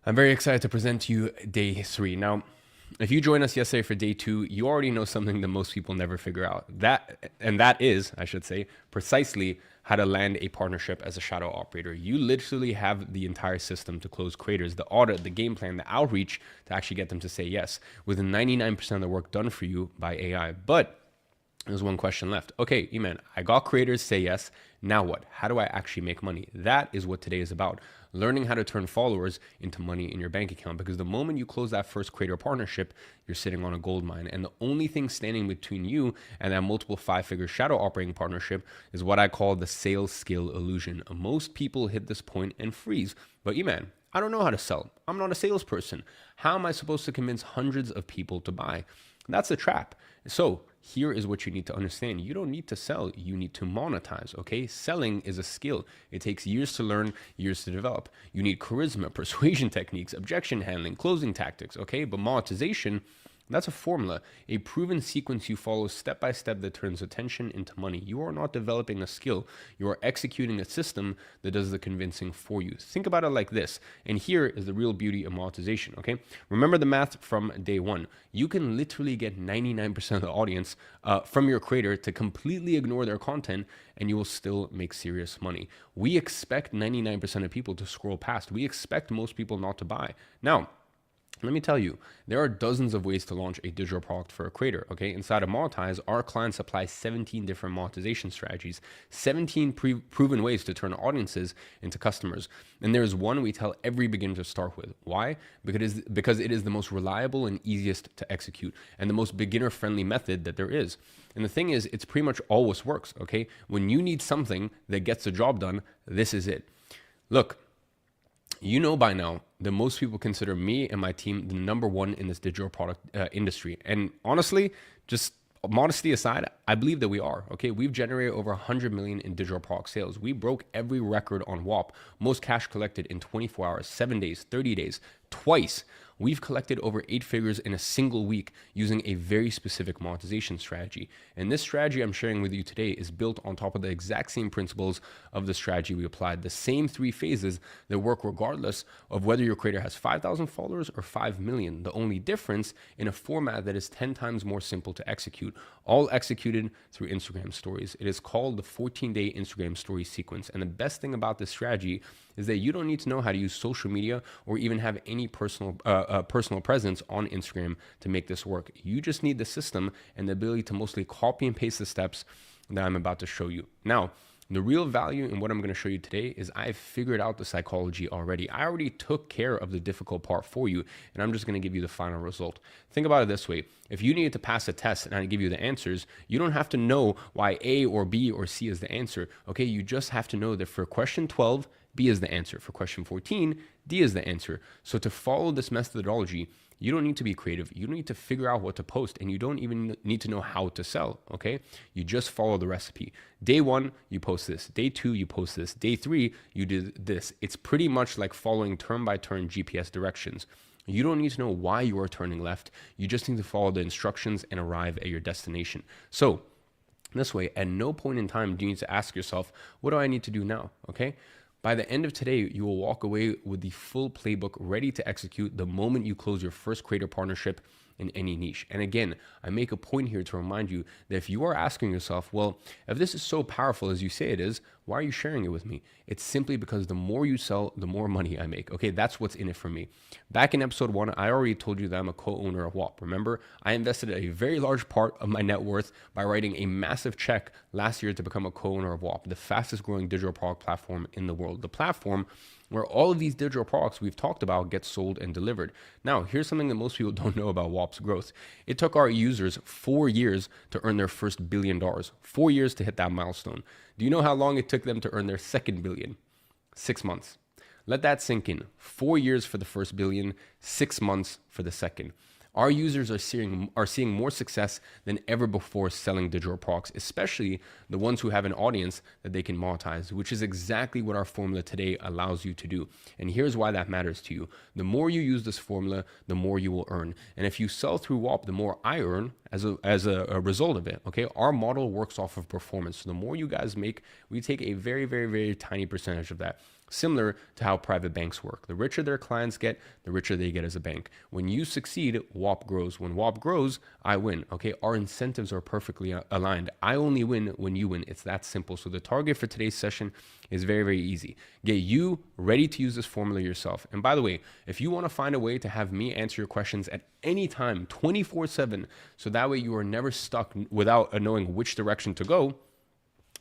I'm very excited to present to you day 3. Now, if you joined us yesterday for day 2, you already know something that most people never figure out. That is, I should say, precisely how to land a partnership as a shadow operator. You literally have the entire system to close creators, the audit, the game plan, the outreach to actually get them to say yes, with 99% of the work done for you by AI. But there's one question left. Okay, Iman, I got creators say yes. Now what? How do I actually make money? That is what today is about. Learning how to turn followers into money in your bank account. Because the moment you close that first creator partnership, you're sitting on a gold mine. And the only thing standing between you and that multiple 5-figure shadow operating partnership is what I call the sales skill illusion. Most people hit this point and freeze. But Iman, I don't know how to sell. I'm not a salesperson. How am I supposed to convince hundreds of people to buy? That's a trap. So here is what you need to understand. You don't need to sell. You need to monetize. Okay. Selling is a skill. It takes years to learn, years to develop. You need charisma, persuasion techniques, objection handling, closing tactics. Okay. But monetization, that's a formula, a proven sequence you follow step by step that turns attention into money. You are not developing a skill. You are executing a system that does the convincing for you. Think about it like this. And here is the real beauty of monetization. Okay. Remember the math from day 1. You can literally get 99% of the audience from your creator to completely ignore their content, and you will still make serious money. We expect 99% of people to scroll past. We expect most people not to buy. Now, let me tell you, there are dozens of ways to launch a digital product for a creator, okay? Inside of Monetize, our clients apply 17 different monetization strategies, 17 proven ways to turn audiences into customers. And there's one we tell every beginner to start with. Why? Because it is the most reliable and easiest to execute and the most beginner-friendly method that there is. And the thing is, it's pretty much always works, okay? When you need something that gets the job done, this is it. Look, you know by now that most people consider me and my team the #1 in this digital product industry. And honestly, just modesty aside, I believe that we are. Okay, we've generated over 100 million in digital product sales. We broke every record on WAP. Most cash collected in 24 hours, 7 days, 30 days, twice. We've collected over 8 figures in a single week using a very specific monetization strategy. And this strategy I'm sharing with you today is built on top of the exact same principles of the strategy we applied. The same 3 phases that work regardless of whether your creator has 5,000 followers or 5 million. The only difference in a format that is 10 times more simple to execute, all executed through Instagram stories. It is called the 14-day Instagram story sequence. And the best thing about this strategy is that you don't need to know how to use social media or even have any personal presence on Instagram to make this work. You just need the system and the ability to mostly copy and paste the steps that I'm about to show you. Now, the real value in what I'm going to show you today is I've figured out the psychology already. I already took care of the difficult part for you, and I'm just going to give you the final result. Think about it this way. If you needed to pass a test and I give you the answers, you don't have to know why A or B or C is the answer. Okay, you just have to know that for question 12, B is the answer. For question 14, D is the answer. So to follow this methodology, you don't need to be creative. You don't need to figure out what to post, and you don't even need to know how to sell, okay? You just follow the recipe. Day 1, you post this. Day 2, you post this. Day 3, you do this. It's pretty much like following turn-by-turn GPS directions. You don't need to know why you are turning left. You just need to follow the instructions and arrive at your destination. So this way, at no point in time do you need to ask yourself, what do I need to do now, okay? By the end of today, you will walk away with the full playbook ready to execute the moment you close your first creator partnership in any niche. And again, I make a point here to remind you that if you are asking yourself, well, if this is so powerful as you say it is, why are you sharing it with me? It's simply because the more you sell, the more money I make. Okay, that's what's in it for me. Back in episode 1, I already told you that I'm a co-owner of WAP. Remember, I invested a very large part of my net worth by writing a massive check last year to become a co-owner of WAP, the fastest growing digital product platform in the world. The platform where all of these digital products we've talked about get sold and delivered. Now, here's something that most people don't know about WAP's growth. It took our users 4 years to earn their first $1 billion, 4 years to hit that milestone. Do you know how long it took them to earn their second billion? 6 months. Let that sink in. 4 years for the first billion, 6 months for the second. Our users are seeing more success than ever before selling digital products, especially the ones who have an audience that they can monetize, which is exactly what our formula today allows you to do. And here's why that matters to you. The more you use this formula, the more you will earn. And if you sell through WAP, the more I earn as a result of it. Okay, our model works off of performance. So the more you guys make, we take a very, very, very tiny percentage of that. Similar to how private banks work. The richer their clients get, the richer they get as a bank. When you succeed, WAP grows. When WAP grows, I win. Okay, our incentives are perfectly aligned. I only win when you win. It's that simple. So the target for today's session is very, very easy. Get you ready to use this formula yourself. And by the way, if you want to find a way to have me answer your questions at any time, 24/7, so that way you are never stuck without knowing which direction to go,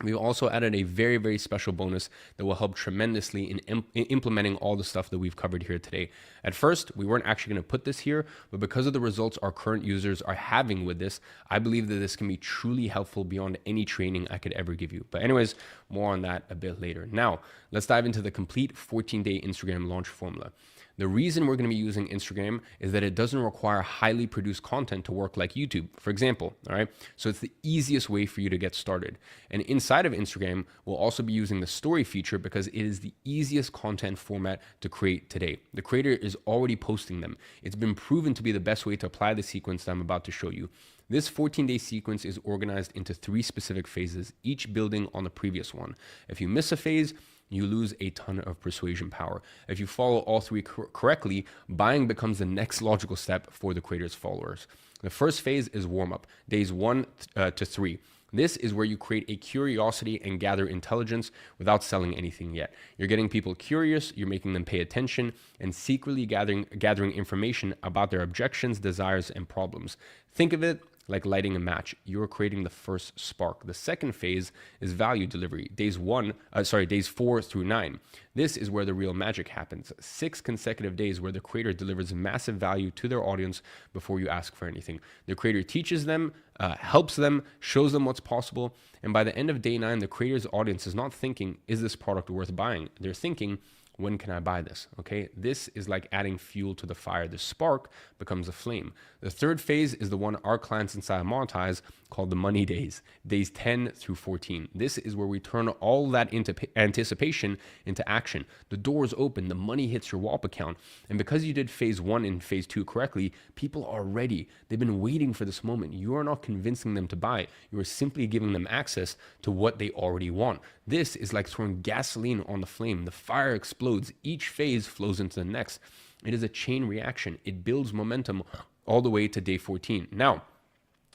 we've also added a very, very special bonus that will help tremendously in implementing all the stuff that we've covered here today. At first, we weren't actually going to put this here, but because of the results our current users are having with this, I believe that this can be truly helpful beyond any training I could ever give you. But anyways, more on that a bit later. Now, let's dive into the complete 14-day Instagram launch formula. The reason we're going to be using Instagram is that it doesn't require highly produced content to work like YouTube, for example. All right. So it's the easiest way for you to get started. And inside of Instagram, we'll also be using the story feature because it is the easiest content format to create today. The creator is already posting them. It's been proven to be the best way to apply the sequence that I'm about to show you. This 14-day sequence is organized into 3 specific phases, each building on the previous one. If you miss a phase, you lose a ton of persuasion power. If you follow all 3 correctly, buying becomes the next logical step for the creator's followers. The first phase is warm-up, days 1 to 3. This is where you create a curiosity and gather intelligence without selling anything yet. You're getting people curious, you're making them pay attention, and secretly gathering information about their objections, desires, and problems. Think of it like lighting a match. You're creating the first spark. The second phase is value delivery, days 4 through 9. This is where the real magic happens. 6 consecutive days where the creator delivers massive value to their audience before you ask for anything. The creator teaches them, helps them, shows them what's possible. And by the end of day 9, the creator's audience is not thinking, is this product worth buying? They're thinking, when can I buy this? Okay, this is like adding fuel to the fire. The spark becomes a flame. The third phase is the one our clients inside monetize called the money days, days 10 through 14. This is where we turn all that into anticipation into action. The doors open, the money hits your WAP account. And because you did phase 1 and phase 2 correctly, people are ready. They've been waiting for this moment. You are not convincing them to buy. You are simply giving them access to what they already want. This is like throwing gasoline on the flame. The fire explodes. Each phase flows into the next. It is a chain reaction. It builds momentum all the way to day 14. Now,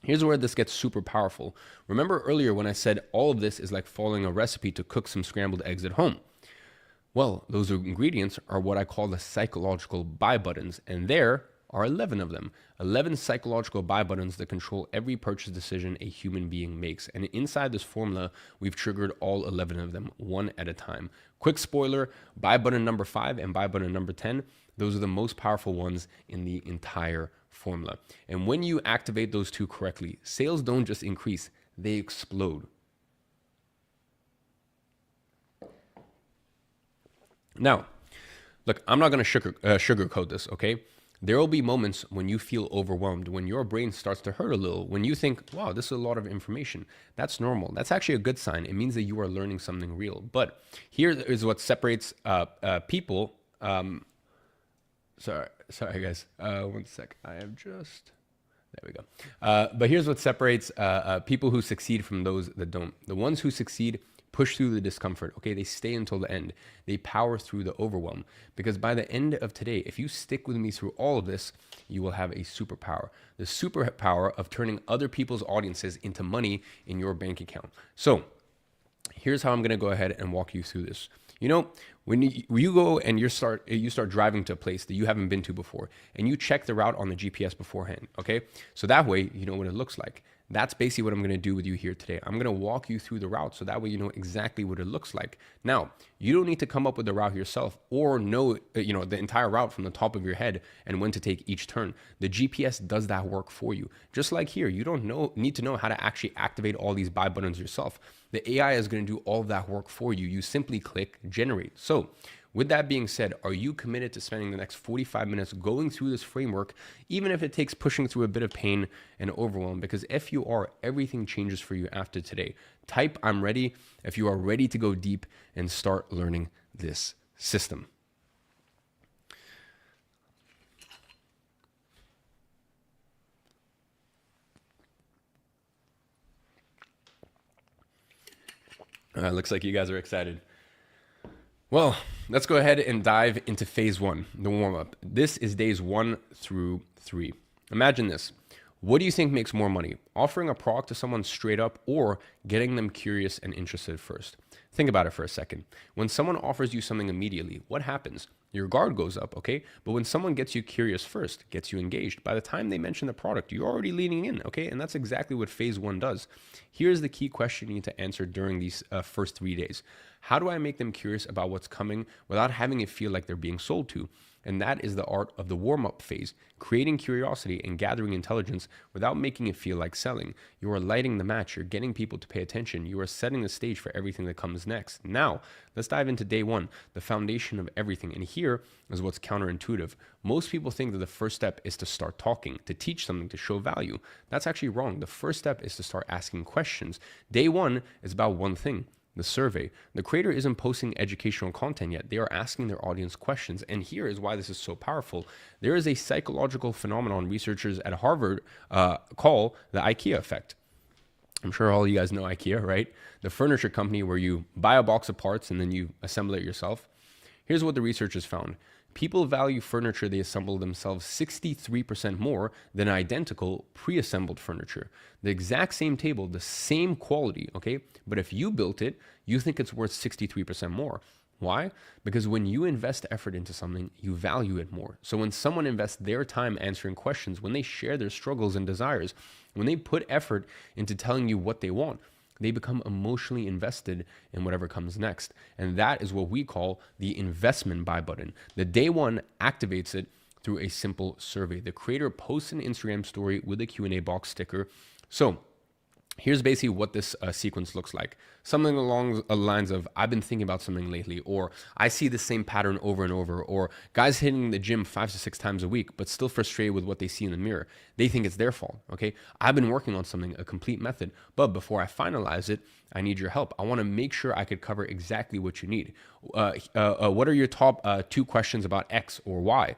here's where this gets super powerful. Remember earlier when I said all of this is like following a recipe to cook some scrambled eggs at home? Well, those ingredients are what I call the psychological buy buttons, and there are 11 of them. 11 psychological buy buttons that control every purchase decision a human being makes. And inside this formula, we've triggered all 11 of them, one at a time. Quick spoiler, buy button number 5 and buy button number 10, those are the most powerful ones in the entire formula. And when you activate those 2 correctly, sales don't just increase, they explode. Now, look, I'm not going to sugarcoat this, okay? There will be moments when you feel overwhelmed, when your brain starts to hurt a little, when you think, wow, this is a lot of information. That's normal. That's actually a good sign. It means that you are learning something real. But here is what separates people. Sorry, guys. One sec. I am just... There we go. But here's what separates people who succeed from those that don't. The ones who succeed push through the discomfort, okay? They stay until the end. They power through the overwhelm. Because by the end of today, if you stick with me through all of this, you will have a superpower. The superpower of turning other people's audiences into money in your bank account. So here's how I'm gonna go ahead and walk you through this. You know, when you go and you start driving to a place that you haven't been to before, and you check the route on the GPS beforehand, okay? So that way, you know what it looks like. That's basically what I'm going to do with you here today. I'm going to walk you through the route so that way you know exactly what it looks like. Now, you don't need to come up with the route yourself or know, the entire route from the top of your head and when to take each turn. The GPS does that work for you. Just like here, you don't need to know how to actually activate all these buy buttons yourself. The AI is going to do all of that work for you. You simply click generate. So, with that being said, are you committed to spending the next 45 minutes going through this framework, even if it takes pushing through a bit of pain and overwhelm? Because if you are, everything changes for you after today. Type I'm ready if you are ready to go deep and start learning this system. Looks like you guys are excited. Well, let's go ahead and dive into phase one, the warm up. This is days 1 through 3. Imagine this. What do you think makes more money? Offering a product to someone straight up or getting them curious and interested first? Think about it for a second. When someone offers you something immediately, what happens? Your guard goes up, okay? But when someone gets you curious first, gets you engaged, by the time they mention the product, you're already leaning in, okay? And that's exactly what phase one does. Here's the key question you need to answer during these first 3 days. How do I make them curious about what's coming without having it feel like they're being sold to? And that is the art of the warm-up phase, creating curiosity and gathering intelligence without making it feel like selling. You are lighting the match, you're getting people to pay attention, you are setting the stage for everything that comes next. Now, let's dive into day one, the foundation of everything. And here is what's counterintuitive. Most people think that the first step is to start talking, to teach something, to show value. That's actually wrong. The first step is to start asking questions. Day one is about one thing: the survey. The creator isn't posting educational content yet. They are asking their audience questions. And here is why this is so powerful. There is a psychological phenomenon researchers at Harvard call the IKEA effect. I'm sure all you guys know IKEA, right? The furniture company where you buy a box of parts and then you assemble it yourself. Here's what the researchers found. People value furniture they assemble themselves 63% more than identical pre-assembled furniture. The exact same table, the same quality, okay? But if you built it, you think it's worth 63% more. Why? Because when you invest effort into something, you value it more. So when someone invests their time answering questions, when they share their struggles and desires, when they put effort into telling you what they want, they become emotionally invested in whatever comes next. And that is what we call the investment buy button. The day one activates it through a simple survey. The creator posts an Instagram story with a Q&A box sticker. So here's basically what this sequence looks like. Something along the lines of, I've been thinking about something lately, or I see the same pattern over and over, or guys hitting the gym 5 to 6 times a week, but still frustrated with what they see in the mirror. They think it's their fault, okay? I've been working on something, a complete method, but before I finalize it, I need your help. I wanna make sure I could cover exactly what you need. What are your top 2 questions about X or Y?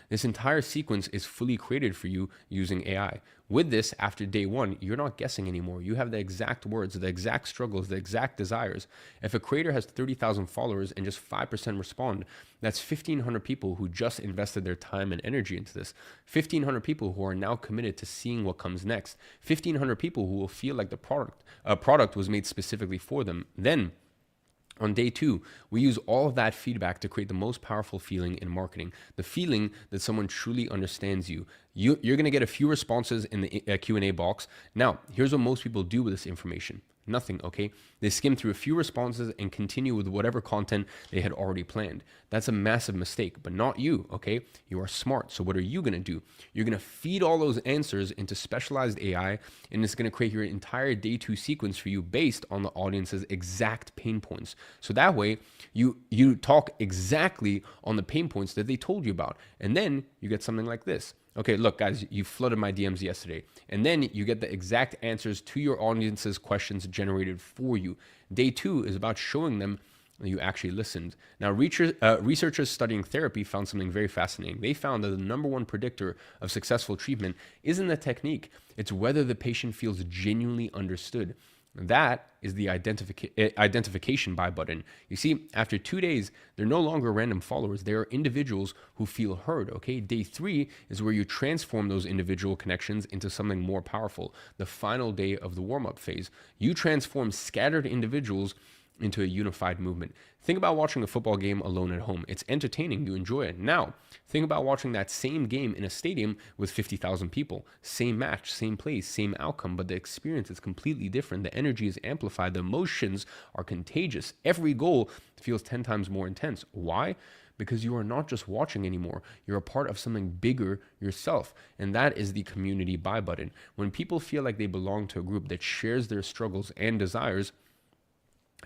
This entire sequence is fully created for you using AI. With this, after day one, you're not guessing anymore. You have the exact words, the exact struggles, the exact desires. If a creator has 30,000 followers and just 5% respond, that's 1,500 people who just invested their time and energy into this. 1,500 people who are now committed to seeing what comes next. 1,500 people who will feel like the product was made specifically for them. Then, on day 2, we use all of that feedback to create the most powerful feeling in marketing, the feeling that someone truly understands you. You're going to get a few responses in the Q&A box. Now, here's what most people do with this information. Nothing, okay? They skim through a few responses and continue with whatever content they had already planned. That's a massive mistake, but not you, okay? You are smart. So what are you gonna do? You're gonna feed all those answers into specialized AI, and it's gonna create your entire day 2 sequence for you based on the audience's exact pain points. So that way, you talk exactly on the pain points that they told you about. And then you get something like this. Okay, look, guys, you flooded my DMs yesterday. And then you get the exact answers to your audience's questions generated for you. Day 2 is about showing them that you actually listened. Now, researchers studying therapy found something very fascinating. They found that the number 1 predictor of successful treatment isn't the technique, it's whether the patient feels genuinely understood. That is the identification buy button. You see, after 2 days, they're no longer random followers. They are individuals who feel heard, okay? Day 3 is where you transform those individual connections into something more powerful. The final day of the warm-up phase. You transform scattered individuals into a unified movement. Think about watching a football game alone at home. It's entertaining, you enjoy it. Now, think about watching that same game in a stadium with 50,000 people. Same match, same place, same outcome, but the experience is completely different. The energy is amplified, the emotions are contagious. Every goal feels 10 times more intense. Why? Because you are not just watching anymore. You're a part of something bigger yourself. And that is the community buy button. When people feel like they belong to a group that shares their struggles and desires,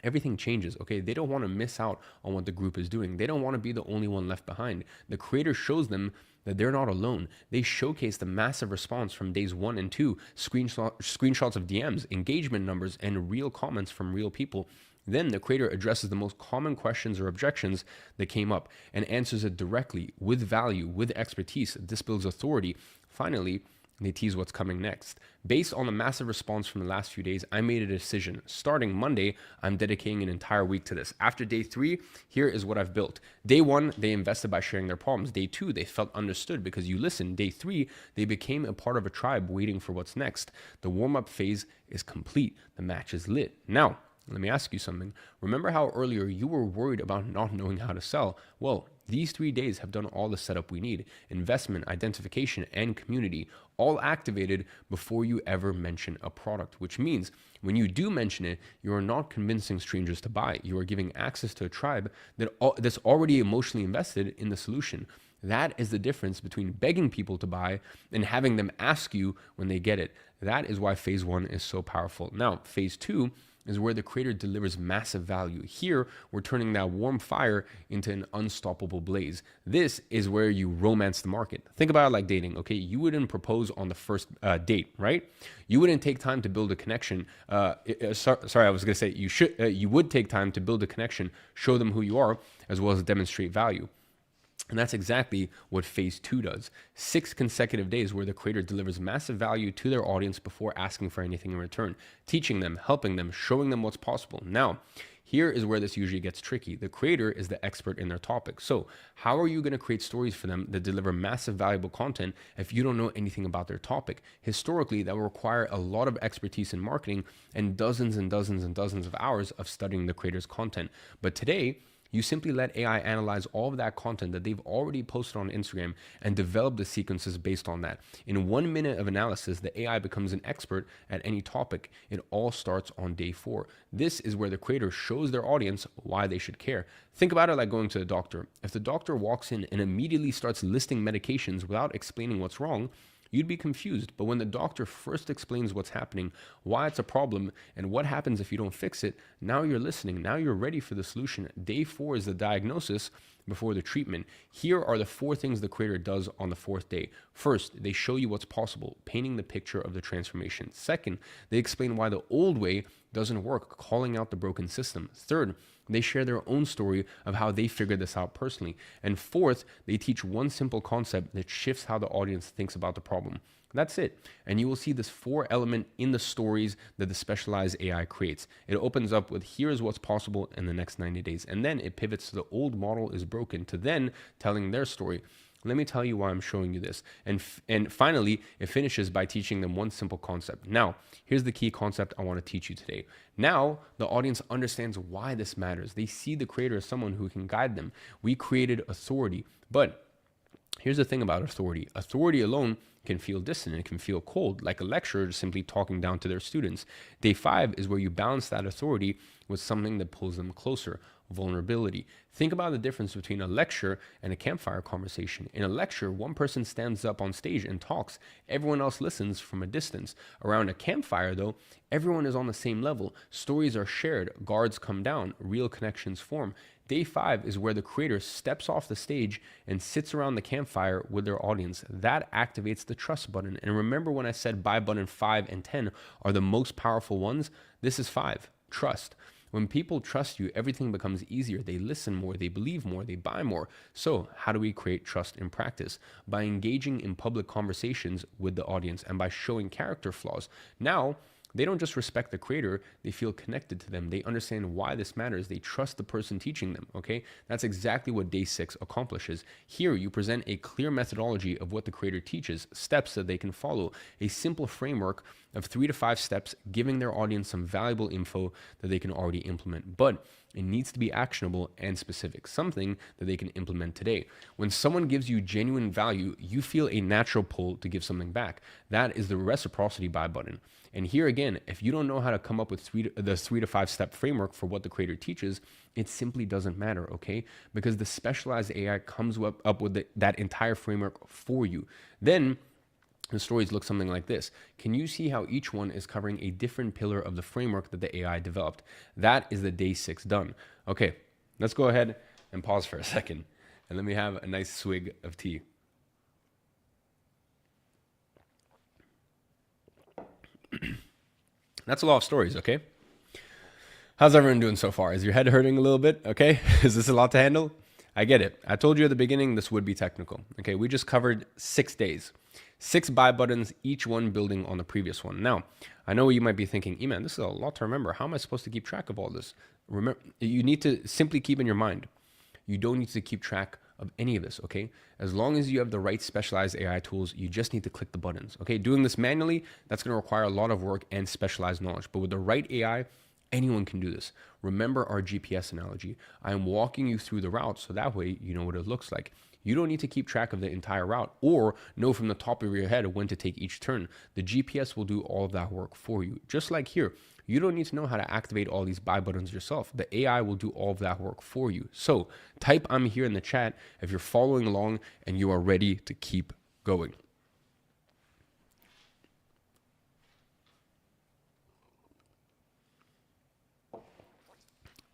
everything changes, okay? They don't want to miss out on what the group is doing. They don't want to be the only one left behind. The creator shows them that they're not alone. They showcase the massive response from days 1 and 2, screenshots of DMs, engagement numbers, and real comments from real people. Then the creator addresses the most common questions or objections that came up and answers it directly with value, with expertise. This builds authority. Finally, they tease what's coming next. Based on the massive response from the last few days, I made a decision. Starting Monday, I'm dedicating an entire week to this. After day 3, here is what I've built. Day 1, they invested by sharing their problems. Day 2, they felt understood because you listened. Day 3, they became a part of a tribe waiting for what's next. The warm-up phase is complete. The match is lit. Now, let me ask you something. Remember how earlier you were worried about not knowing how to sell? Well, these 3 days have done all the setup we need. Investment, identification, and community, all activated before you ever mention a product, which means when you do mention it, you are not convincing strangers to buy. You are giving access to a tribe that's already emotionally invested in the solution. That is the difference between begging people to buy and having them ask you when they get it. That is why phase 1 is so powerful. Now, phase 2 is where the creator delivers massive value. Here, we're turning that warm fire into an unstoppable blaze. This is where you romance the market. Think about it like dating, okay? You wouldn't propose on the first date, right? You wouldn't take time to build a connection. Sorry, I was gonna say you would take time to build a connection, show them who you are, as well as demonstrate value. And that's exactly what phase 2 does. 6 consecutive days where the creator delivers massive value to their audience before asking for anything in return, teaching them, helping them, showing them what's possible. Now, here is where this usually gets tricky. The creator is the expert in their topic. So how are you going to create stories for them that deliver massive valuable content if you don't know anything about their topic? Historically, that will require a lot of expertise in marketing and dozens and dozens and dozens of hours of studying the creator's content. But today, you simply let AI analyze all of that content that they've already posted on Instagram and develop the sequences based on that. In 1 minute of analysis, the AI becomes an expert at any topic. It all starts on day 4. This is where the creator shows their audience why they should care. Think about it like going to a doctor. If the doctor walks in and immediately starts listing medications without explaining what's wrong, you'd be confused. But when the doctor first explains what's happening, why it's a problem, and what happens if you don't fix it, now you're listening. Now you're ready for the solution. Day 4 is the diagnosis before the treatment. Here are the 4 things the creator does on the 4th day. First, they show you what's possible, painting the picture of the transformation. Second, they explain why the old way doesn't work, calling out the broken system. Third, they share their own story of how they figured this out personally. And fourth, they teach one simple concept that shifts how the audience thinks about the problem. That's it. And you will see this 4 element in the stories that the specialized AI creates. It opens up with here's what's possible in the next 90 days. And then it pivots to the old model is broken to then telling their story. Let me tell you why I'm showing you this. And finally, it finishes by teaching them one simple concept. Now, here's the key concept I want to teach you today. Now, the audience understands why this matters. They see the creator as someone who can guide them. We created authority. But here's the thing about authority. Authority alone can feel distant. It can feel cold, like a lecturer simply talking down to their students. Day 5 is where you balance that authority with something that pulls them closer. Vulnerability. Think about the difference between a lecture and a campfire conversation. In a lecture, one person stands up on stage and talks. Everyone else listens from a distance. Around a campfire, though, everyone is on the same level. Stories are shared. Guards come down. Real connections form. Day 5 is where the creator steps off the stage and sits around the campfire with their audience. That activates the trust button. And remember when I said buy button 5 and 10 are the most powerful ones? This is 5. Trust. When people trust you, everything becomes easier. They listen more, they believe more, they buy more. So how do we create trust in practice? By engaging in public conversations with the audience and by showing character flaws. Now, they don't just respect the creator, they feel connected to them. They understand why this matters. They trust the person teaching them, okay? That's exactly what day 6 accomplishes. Here, you present a clear methodology of what the creator teaches, steps that they can follow, a simple framework of 3 to 5 steps, giving their audience some valuable info that they can already implement. But it needs to be actionable and specific, something that they can implement today. When someone gives you genuine value, you feel a natural pull to give something back. That is the reciprocity buy button. And here again, if you don't know how to come up with the 3 to 5 step framework for what the creator teaches, it simply doesn't matter, okay? Because the specialized AI comes up with that entire framework for you. Then the stories look something like this. Can you see how each one is covering a different pillar of the framework that the AI developed? That is the day 6 done. Okay, let's go ahead and pause for a second. And let me have a nice swig of tea. That's a lot of stories, okay? How's everyone doing so far? Is your head hurting a little bit? Okay, is this a lot to handle? I get it. I told you at the beginning this would be technical. Okay, we just covered 6 days. 6 buy buttons, each one building on the previous one. Now, I know you might be thinking, Iman, this is a lot to remember. How am I supposed to keep track of all this? Remember, you need to simply keep in your mind, you don't need to keep track of any of this, okay? As long as you have the right specialized AI tools, you just need to click the buttons, okay? Doing this manually, that's gonna require a lot of work and specialized knowledge. But with the right AI, anyone can do this. Remember our GPS analogy. I'm walking you through the route so that way you know what it looks like. You don't need to keep track of the entire route or know from the top of your head when to take each turn. The GPS will do all of that work for you. Just like here, you don't need to know how to activate all these buy buttons yourself. The AI will do all of that work for you. So type I'm here in the chat if you're following along and you are ready to keep going.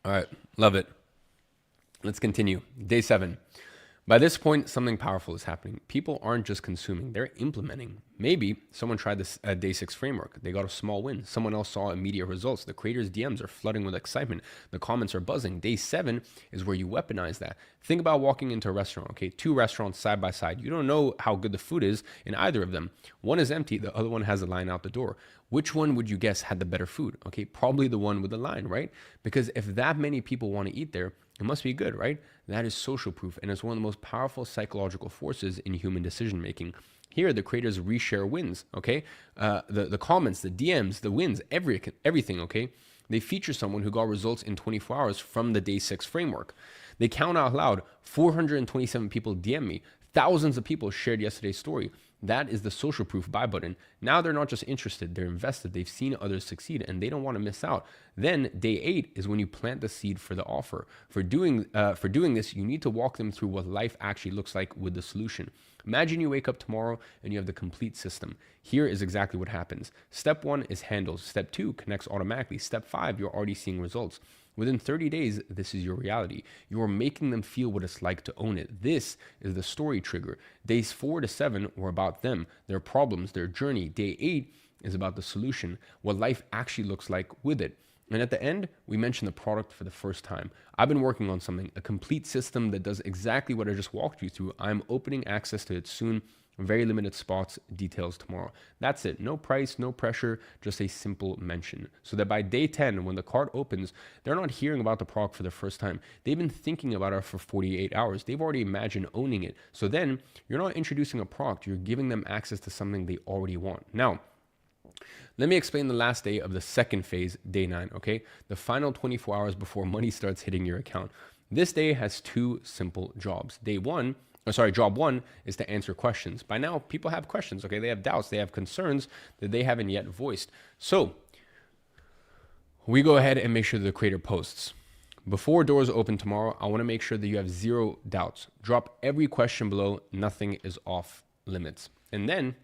All right, love it. Let's continue. Day 7. By this point, something powerful is happening. People aren't just consuming, they're implementing. Maybe someone tried this day 6 framework. They got a small win. Someone else saw immediate results. The creators' DMs are flooding with excitement. The comments are buzzing. Day 7 is where you weaponize that. Think about walking into a restaurant, okay? 2 restaurants side by side. You don't know how good the food is in either of them. One is empty, the other one has a line out the door. Which one would you guess had the better food? Okay, probably the one with the line, right? Because if that many people want to eat there, it must be good, right? That is social proof, and it's one of the most powerful psychological forces in human decision making. Here, the creators reshare wins, okay? The comments, the DMs, the wins, everything, okay? They feature someone who got results in 24 hours from the day 6 framework. They count out loud, 427 people DM me, thousands of people shared yesterday's story. That is the social proof buy button. Now they're not just interested, they're invested. They've seen others succeed and they don't want to miss out. Then day 8 is when you plant the seed for the offer. For doing this, you need to walk them through what life actually looks like with the solution. Imagine you wake up tomorrow and you have the complete system. Here is exactly what happens. Step 1 is handles. Step 2 connects automatically. Step 5, you're already seeing results. Within 30 days, this is your reality. You are making them feel what it's like to own it. This is the story trigger. Days 4 to 7 were about them, their problems, their journey. Day 8 is about the solution, what life actually looks like with it. And at the end, we mentioned the product for the first time. I've been working on something, a complete system that does exactly what I just walked you through. I'm opening access to it soon. Very limited spots, details tomorrow. That's it. No price, no pressure, just a simple mention. So that by day 10, when the cart opens, they're not hearing about the product for the first time. They've been thinking about it for 48 hours. They've already imagined owning it. So then you're not introducing a product, you're giving them access to something they already want. Now, let me explain the last day of the second phase, day 9, okay? The final 24 hours before money starts hitting your account. This day has 2 simple jobs. Job 1 is to answer questions. By now, people have questions, okay? They have doubts, they have concerns that they haven't yet voiced. So we go ahead and make sure the creator posts. Before doors open tomorrow, I want to make sure that you have 0 doubts. Drop every question below. Nothing is off limits. And then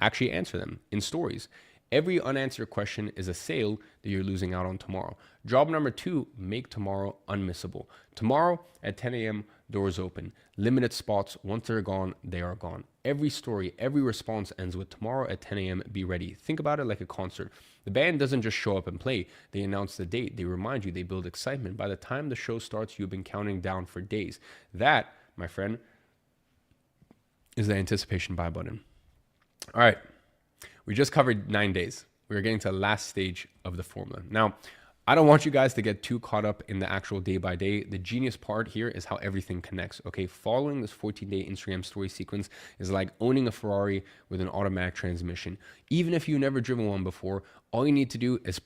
actually answer them in stories. Every unanswered question is a sale that you're losing out on tomorrow. Job number 2, make tomorrow unmissable. Tomorrow at 10 a.m., doors open. Limited spots. Once they're gone, they are gone. Every story, every response ends with tomorrow at 10 a.m., be ready. Think about it like a concert. The band doesn't just show up and play. They announce the date. They remind you. They build excitement. By the time the show starts, you've been counting down for days. That, my friend, is the anticipation buy button. All right. We just covered 9 days. We're getting to the last stage of the formula. Now, I don't want you guys to get too caught up in the actual day by day. The genius part here is how everything connects, okay? Following this 14-day Instagram story sequence is like owning a Ferrari with an automatic transmission. Even if you've never driven one before, all you need to do is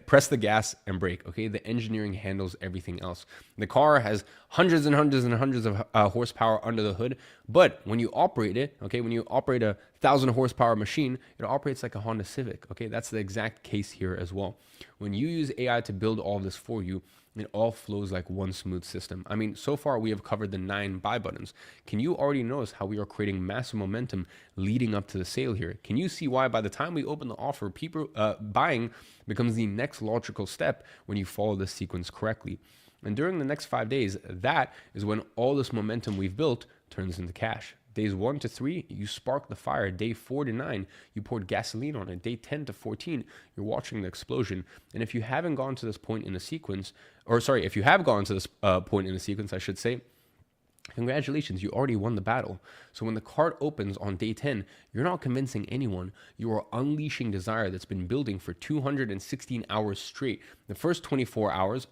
press the gas and brake, okay? The engineering handles everything else. The car has hundreds and hundreds and hundreds of horsepower under the hood, but when you operate it, okay, when you operate a 1,000 horsepower machine, it operates like a Honda Civic, okay? That's the exact case here as well. When you use AI to build all this for you, it all flows like one smooth system. I mean, so far we have covered the 9 buy buttons. Can you already notice how we are creating massive momentum leading up to the sale here? Can you see why by the time we open the offer, people buying becomes the next logical step when you follow this sequence correctly? And during the next 5 days, that is when all this momentum we've built turns into cash. Days 1 to 3, you spark the fire. Day 4 to 9, you poured gasoline on it. Day 10 to 14, you're watching the explosion. And if you haven't gone to this point in the sequence, if you have gone to this point in the sequence, I should say, Congratulations, you already won the battle. So when the cart opens on day 10, you're not convincing anyone. You are unleashing desire that's been building for 216 hours straight. The first 24 hours,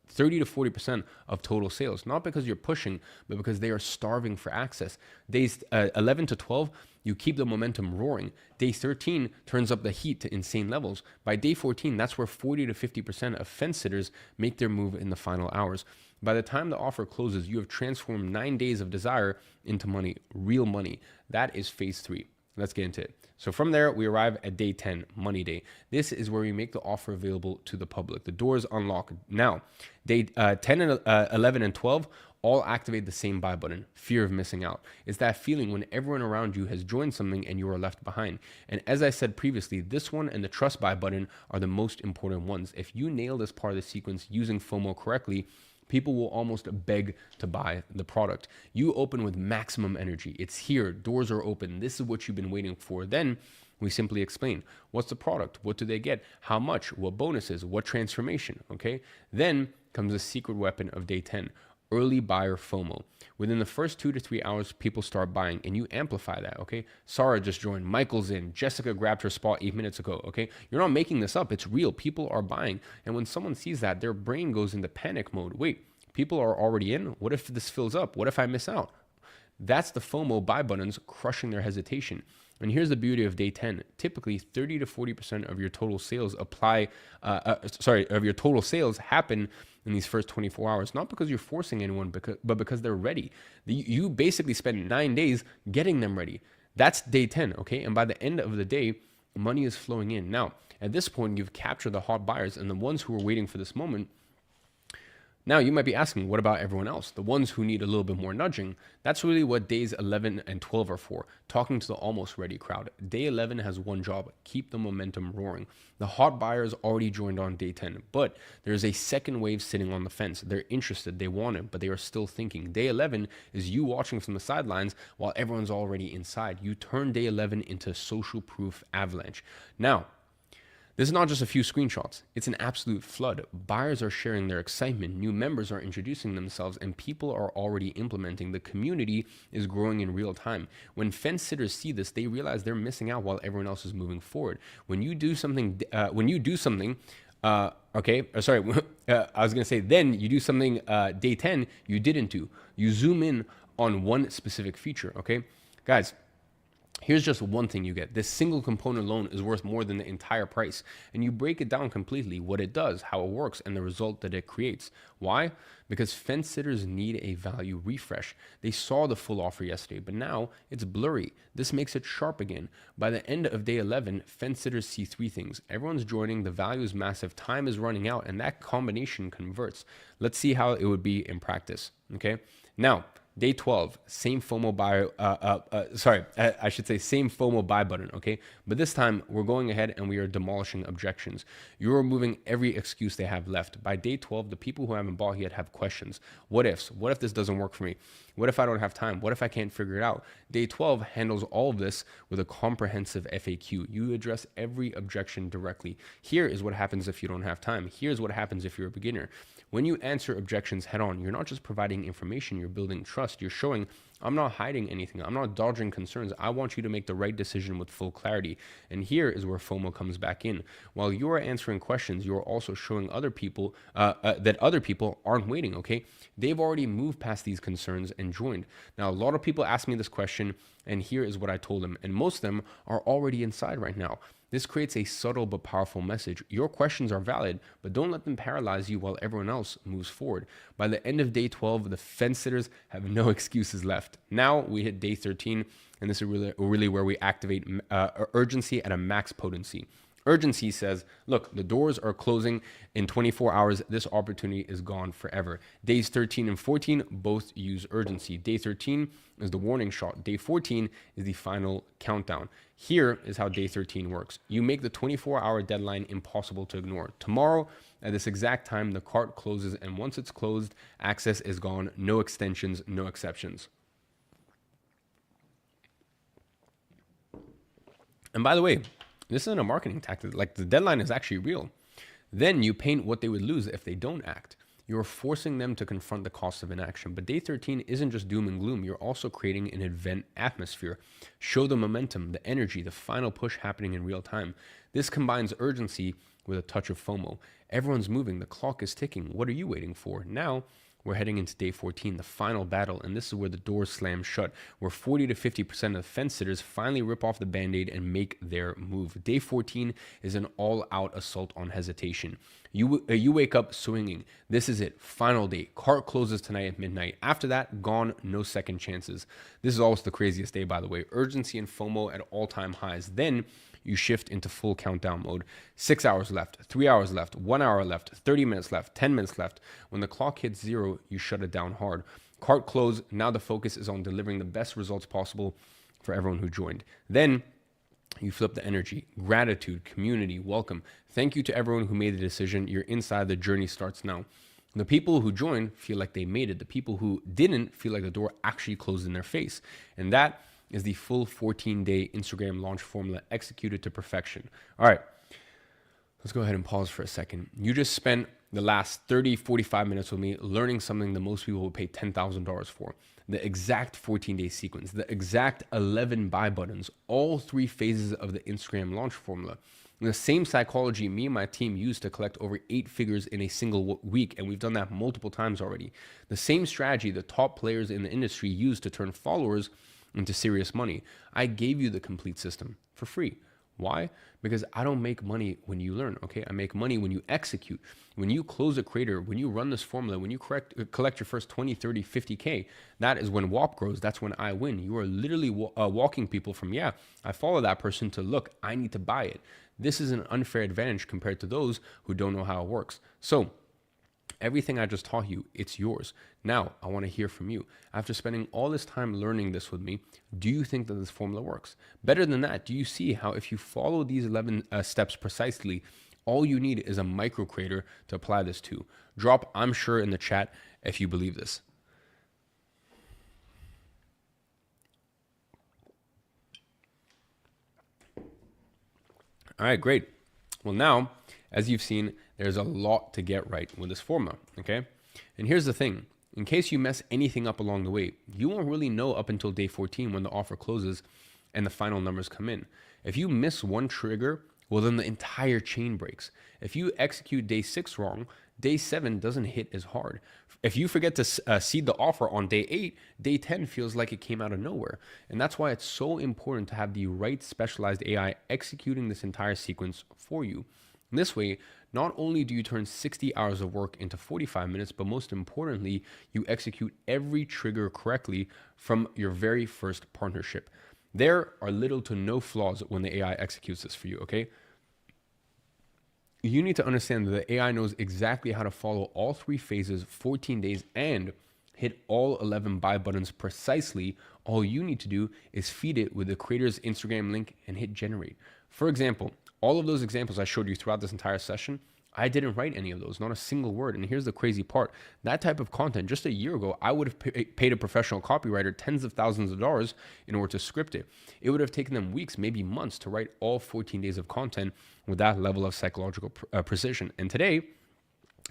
30 to 40% of total sales, not because you're pushing, but because they are starving for access. Days 11 to 12, you keep the momentum roaring. Day 13 turns up the heat to insane levels. By day 14, that's where 40 to 50% of fence sitters make their move in the final hours. By the time the offer closes, you have transformed 9 days of desire into money, real money. That is phase 3. Let's get into it. So from there, we arrive at day 10, money day. This is where we make the offer available to the public. The doors unlock. Now, day 10 and 11 and 12 all activate the same buy button, fear of missing out. It's that feeling when everyone around you has joined something and you are left behind. And as I said previously, this one and the trust buy button are the most important ones. If you nail this part of the sequence using FOMO correctly, people will almost beg to buy the product. You open with maximum energy. It's here. Doors are open. This is what you've been waiting for. Then we simply explain, what's the product? What do they get? How much? What bonuses? What transformation? Okay. Then comes the secret weapon of day 10. Early buyer FOMO. Within the first 2 to 3 hours, people start buying and you amplify that, okay? Sarah just joined, Michael's in, Jessica grabbed her spot 8 minutes ago, okay? You're not making this up, it's real. People are buying. And when someone sees that, their brain goes into panic mode. Wait, people are already in? What if this fills up? What if I miss out? That's the FOMO buy buttons crushing their hesitation. And here's the beauty of day 10. Typically, 30 to 40% of your total sales of your total sales happen in these first 24 hours, not because you're forcing anyone, but because they're ready. You basically spend 9 days getting them ready. That's day 10, okay? And by the end of the day, money is flowing in. Now, at this point, you've captured the hot buyers and the ones who are waiting for this moment. Now, you might be asking, what about everyone else? The ones who need a little bit more nudging? That's really what days 11 and 12 are for, talking to the almost ready crowd. Day 11 has one job, keep the momentum roaring. The hot buyers already joined on day 10, but there's a second wave sitting on the fence. They're interested, they want it, but they are still thinking. Day 11 is you watching from the sidelines while everyone's already inside. You turn day 11 into social proof avalanche. Now, this is not just a few screenshots. It's an absolute flood. Buyers are sharing their excitement. New members are introducing themselves and people are already implementing. The community is growing in real time. When fence sitters see this, they realize they're missing out while everyone else is moving forward. When you do something, I was going to say, then you do something day 10 you didn't do. You zoom in on one specific feature, okay? Guys, here's just one thing you get. This single component alone is worth more than the entire price. And you break it down completely, what it does, how it works, and the result that it creates. Why? Because fence sitters need a value refresh. They saw the full offer yesterday, but now it's blurry. This makes it sharp again. By the end of day 11, fence sitters see 3 things. Everyone's joining, the value is massive, time is running out, and that combination converts. Let's see how it would be in practice, okay? Now, day 12, same FOMO buy, I should say same FOMO buy button, okay? But this time, we're going ahead and we are demolishing objections. You're removing every excuse they have left. By day 12, the people who haven't bought yet have questions. What ifs? What if this doesn't work for me? What if I don't have time? What if I can't figure it out? Day 12 handles all of this with a comprehensive FAQ. You address every objection directly. Here is what happens if you don't have time. Here's what happens if you're a beginner. When you answer objections head on, you're not just providing information, you're building trust. You're showing, I'm not hiding anything. I'm not dodging concerns. I want you to make the right decision with full clarity. And here is where FOMO comes back in. While you are answering questions, you are also showing other people that other people aren't waiting, okay? They've already moved past these concerns and joined. Now, a lot of people ask me this question, and here is what I told them. And most of them are already inside right now. This creates a subtle but powerful message. Your questions are valid, but don't let them paralyze you while everyone else moves forward. By the end of day 12, the fence sitters have no excuses left. Now we hit day 13, and this is really where we activate urgency at a max potency. Urgency says, look, the doors are closing in 24 hours. This opportunity is gone forever. Days 13 and 14 both use urgency. Day 13 is the warning shot. Day 14 is the final countdown. Here is how day 13 works. You make the 24-hour deadline impossible to ignore. Tomorrow, at this exact time, the cart closes, and once it's closed, access is gone. No extensions, no exceptions. And by the way, this isn't a marketing tactic. Like, the deadline is actually real. Then you paint what they would lose if they don't act. you're forcing them to confront the cost of inaction. But day 13 isn't just doom and gloom. You're also creating an event atmosphere. Show the momentum, the energy, the final push happening in real time. This combines urgency with a touch of FOMO. Everyone's moving. The clock is ticking. What are you waiting for? Now, we're heading into day 14, the final battle, and this is where the doors slam shut, where 40 to 50% of the fence sitters finally rip off the band-aid and make their move. Day 14 is an all-out assault on hesitation. You wake up swinging. This is it. Final day. Cart closes tonight at midnight. After that, gone. No second chances. This is always the craziest day, by the way. Urgency and FOMO at all-time highs. Then you shift into full countdown mode. 6 hours left, 3 hours left, 1 hour left, 30 minutes left, 10 minutes left. When the clock hits zero, you shut it down hard. Cart close. Now the focus is on delivering the best results possible for everyone who joined. Then you flip the energy, gratitude, community, welcome. Thank you to everyone who made the decision. You're inside. The journey starts now. The people who joined feel like they made it. The people who didn't feel like the door actually closed in their face. And that is the full 14-day Instagram launch formula executed to perfection. All right, let's go ahead and pause for a second. You just spent the last 30, 45 minutes with me learning something that most people would pay $10,000 for. The exact 14-day sequence, the exact 11 buy buttons, all 3 phases of the Instagram launch formula. The same psychology me and my team used to collect over 8 figures in a single week, and we've done that multiple times already. The same strategy the top players in the industry use to turn followers into serious money. I gave you the complete system for free. Why? Because I don't make money when you learn, okay? I make money when you execute. When you close a creator, when you run this formula, when you collect your first 20, 30, 50K, that is when WAP grows. That's when I win. You are literally walking people from, yeah, I follow that person to, look, I need to buy it. This is an unfair advantage compared to those who don't know how it works. So everything I just taught you, it's yours. Now, I want to hear from you. After spending all this time learning this with me, do you think that this formula works? Better than that, do you see how if you follow these 11 steps precisely, all you need is a micro creator to apply this to? Drop "I'm sure" in the chat if you believe this. All right, great. Well, now, as you've seen, there's a lot to get right with this formula, okay? And here's the thing. In case you mess anything up along the way, you won't really know up until day 14 when the offer closes and the final numbers come in. If you miss one trigger, well, then the entire chain breaks. If you execute day 6 wrong, day 7 doesn't hit as hard. If you forget to seed the offer on day 8, day 10 feels like it came out of nowhere. And that's why it's so important to have the right specialized AI executing this entire sequence for you. This way, not only do you turn 60 hours of work into 45 minutes, but most importantly, you execute every trigger correctly from your very first partnership. There are little to no flaws when the AI executes this for you, okay? You need to understand that the AI knows exactly how to follow all 3 phases, 14 days, and hit all 11 buy buttons precisely. All you need to do is feed it with the creator's Instagram link and hit generate. For example, all of those examples I showed you throughout this entire session, I didn't write any of those, not a single word. And here's the crazy part. That type of content, just a year ago, I would have paid a professional copywriter tens of thousands of dollars in order to script it. It would have taken them weeks, maybe months to write all 14 days of content with that level of psychological precision. And today,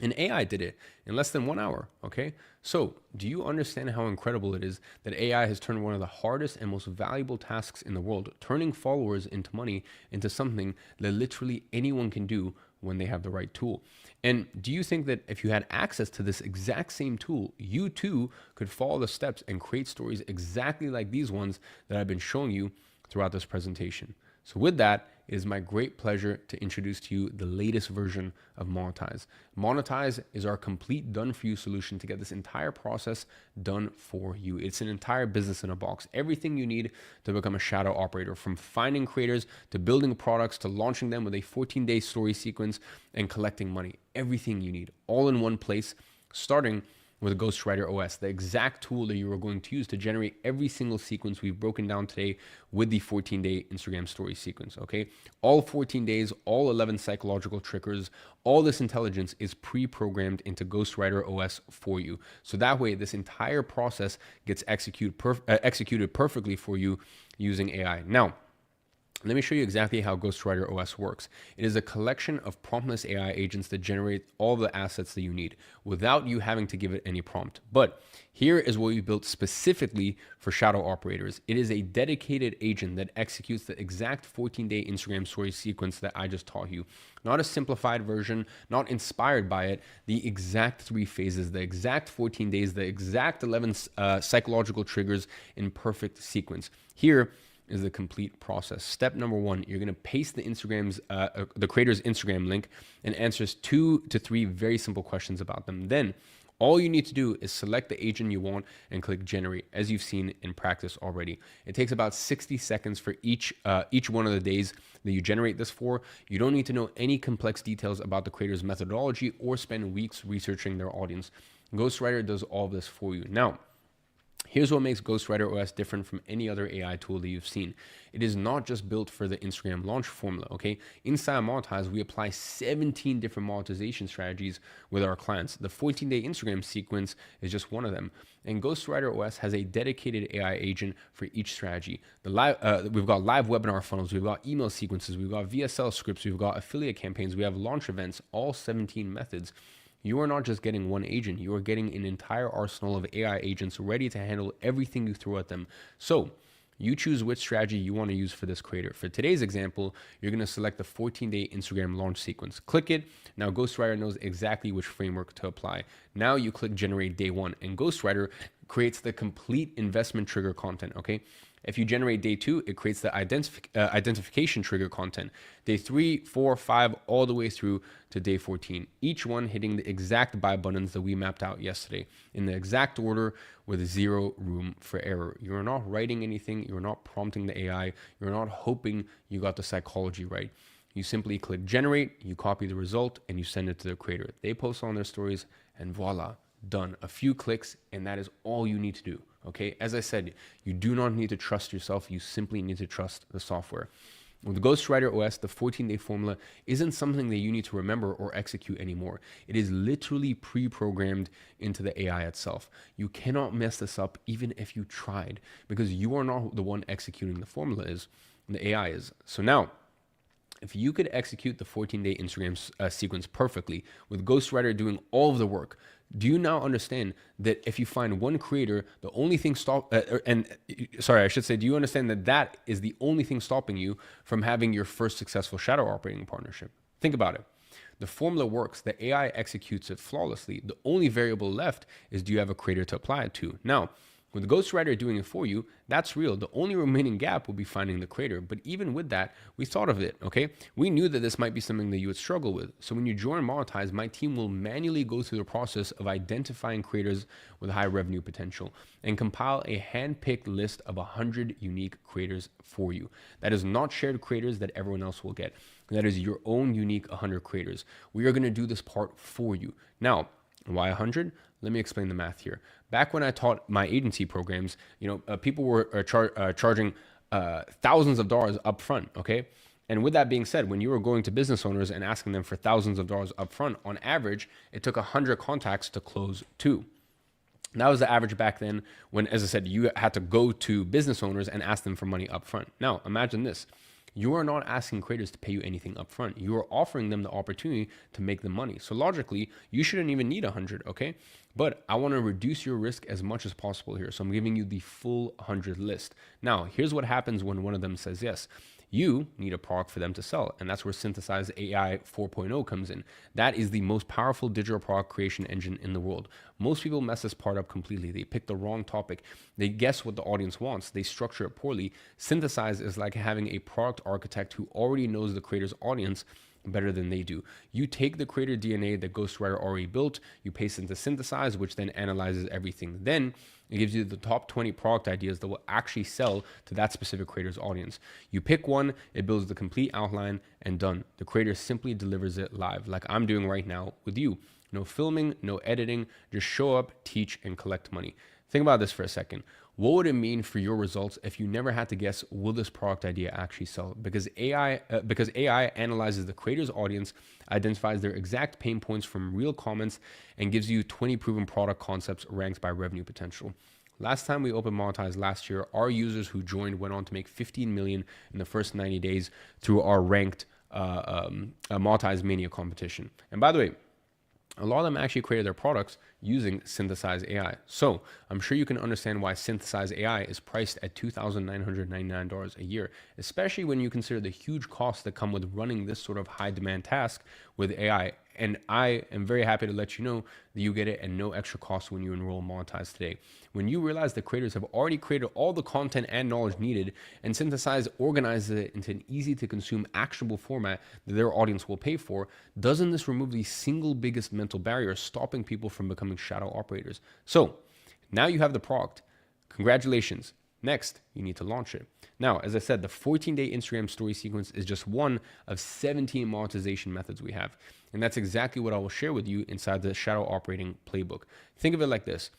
an AI did it in less than 1 hour, okay? So do you understand how incredible it is that AI has turned one of the hardest and most valuable tasks in the world, turning followers into money, into something that literally anyone can do when they have the right tool? And do you think that if you had access to this exact same tool, you too could follow the steps and create stories exactly like these ones that I've been showing you throughout this presentation? So with that, it is my great pleasure to introduce to you the latest version of Monetize. Monetize is our complete done-for-you solution to get this entire process done for you. It's an entire business in a box. Everything you need to become a shadow operator, from finding creators to building products to launching them with a 14-day story sequence and collecting money. Everything you need, all in one place, starting with Ghostwriter OS, the exact tool that you are going to use to generate every single sequence we've broken down today with the 14-day Instagram story sequence, okay? All 14 days, all 11 psychological triggers, all this intelligence is pre-programmed into Ghostwriter OS for you. So that way, this entire process gets executed perfectly for you using AI. Now, Let me show you exactly how Ghostwriter OS works. It is a collection of promptless AI agents that generate all the assets that you need without you having to give it any prompt. But here is what we built specifically for shadow operators. It is a dedicated agent that executes the exact 14-day Instagram story sequence that I just taught you. Not a simplified version, not inspired by it, the exact 3 phases, the exact 14 days, the exact 11 psychological triggers in perfect sequence. Here is the complete process. Step number 1, you're gonna paste the creator's Instagram link and answers 2 to 3 very simple questions about them. Then all you need to do is select the agent you want and click generate, as you've seen in practice already. It takes about 60 seconds for each one of the days that you generate this for. You don't need to know any complex details about the creator's methodology or spend weeks researching their audience. Ghostwriter does all this for you. Now, here's what makes Ghostwriter OS different from any other AI tool that you've seen. It is not just built for the Instagram launch formula, okay? Inside Monetize, we apply 17 different monetization strategies with our clients. The 14-day Instagram sequence is just one of them. And Ghostwriter OS has a dedicated AI agent for each strategy. We've got live webinar funnels, we've got email sequences, we've got VSL scripts, we've got affiliate campaigns, we have launch events, all 17 methods. You are not just getting one agent, you are getting an entire arsenal of AI agents ready to handle everything you throw at them. So you choose which strategy you want to use for this creator. For today's example, you're going to select the 14-day Instagram launch sequence. Click it. Now Ghostwriter knows exactly which framework to apply. Now you click generate day 1 and Ghostwriter creates the complete investment trigger content, okay? If you generate day 2, it creates the identification trigger content. Day 3, 4, 5, all the way through to day 14. Each one hitting the exact buy buttons that we mapped out yesterday in the exact order with 0 room for error. You're not writing anything. You're not prompting the AI. You're not hoping you got the psychology right. You simply click generate, you copy the result, and you send it to the creator. They post on their stories, and voila, done. A few clicks, and that is all you need to do. Okay, as I said, you do not need to trust yourself. You simply need to trust the software. With Ghostwriter OS, the 14-day formula isn't something that you need to remember or execute anymore. It is literally pre-programmed into the AI itself. You cannot mess this up even if you tried, because you are not the one executing the formula, the AI is. So now, if you could execute the 14-day Instagram sequence perfectly with Ghostwriter doing all of the work, do you now understand that if you find one creator, the only thing do you understand that that is the only thing stopping you from having your first successful shadow operating partnership? Think about it. The formula works. The AI executes it flawlessly. The only variable left is, do you have a creator to apply it to? Now, with Ghostwriter doing it for you, that's real. The only remaining gap will be finding the creator. But even with that, we thought of it, okay? We knew that this might be something that you would struggle with. So when you join Monetize, my team will manually go through the process of identifying creators with high revenue potential and compile a hand-picked list of 100 unique creators for you. That is not shared creators that everyone else will get. That is your own unique 100 creators. We are gonna do this part for you. Now, why 100? Let me explain the math here. Back when I taught my agency programs, people were charging thousands of dollars up front, okay? And with that being said, when you were going to business owners and asking them for thousands of dollars up front, on average, it took 100 contacts to close 2. That was the average back then when, as I said, you had to go to business owners and ask them for money up front. Now, imagine this. You are not asking creators to pay you anything up front. You are offering them the opportunity to make the money. So logically, you shouldn't even need 100, okay? But I want to reduce your risk as much as possible here. So I'm giving you the full 100 list. Now, here's what happens when one of them says yes. You need a product for them to sell. And that's where Synthesize AI 4.0 comes in. That is the most powerful digital product creation engine in the world. Most people mess this part up completely. They pick the wrong topic. They guess what the audience wants. They structure it poorly. Synthesize is like having a product architect who already knows the creator's audience better than they do. You take the creator DNA that Ghostwriter already built, you paste into Synthesize, which then analyzes everything. Then it gives you the top 20 product ideas that will actually sell to that specific creator's audience. You pick one, it builds the complete outline, and done. The creator simply delivers it live, like I'm doing right now with you. No filming, no editing, just show up, teach, and collect money. Think about this for a second. What would it mean for your results if you never had to guess, will this product idea actually sell? Because AI analyzes the creator's audience, identifies their exact pain points from real comments, and gives you 20 proven product concepts ranked by revenue potential. Last time we open monetized last year, our users who joined went on to make 15 million in the first 90 days through our ranked monetized mania competition. And by the way, a lot of them actually created their products using Synthesize AI. So I'm sure you can understand why Synthesize AI is priced at $2,999 a year, especially when you consider the huge costs that come with running this sort of high demand task with AI. And I am very happy to let you know that you get it at no extra cost when you enroll Monetize today. When you realize the creators have already created all the content and knowledge needed, and Synthesize organizes it into an easy to consume actionable format that their audience will pay for, doesn't this remove the single biggest mental barrier stopping people from becoming shadow operators? So now you have the product. Congratulations. Next, you need to launch it. Now, as I said, the 14-day Instagram story sequence is just one of 17 monetization methods we have. And that's exactly what I will share with you inside the shadow operating playbook. Think of it like this.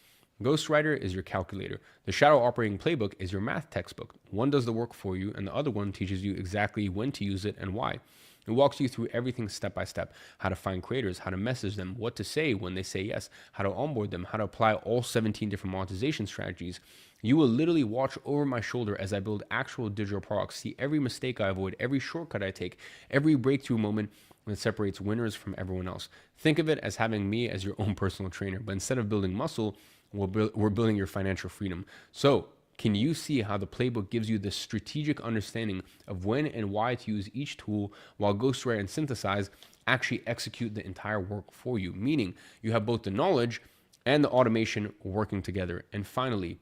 Ghostwriter is your calculator. The shadow operating playbook is your math textbook. One does the work for you, and the other one teaches you exactly when to use it and why. It walks you through everything step by step, how to find creators, how to message them, what to say when they say yes, how to onboard them, how to apply all 17 different monetization strategies. You will literally watch over my shoulder as I build actual digital products, see every mistake I avoid, every shortcut I take, every breakthrough moment that separates winners from everyone else. Think of it as having me as your own personal trainer, but instead of building muscle, we're building your financial freedom. So can you see how the playbook gives you the strategic understanding of when and why to use each tool, while Ghostwrite and Synthesize actually execute the entire work for you? Meaning you have both the knowledge and the automation working together. And finally,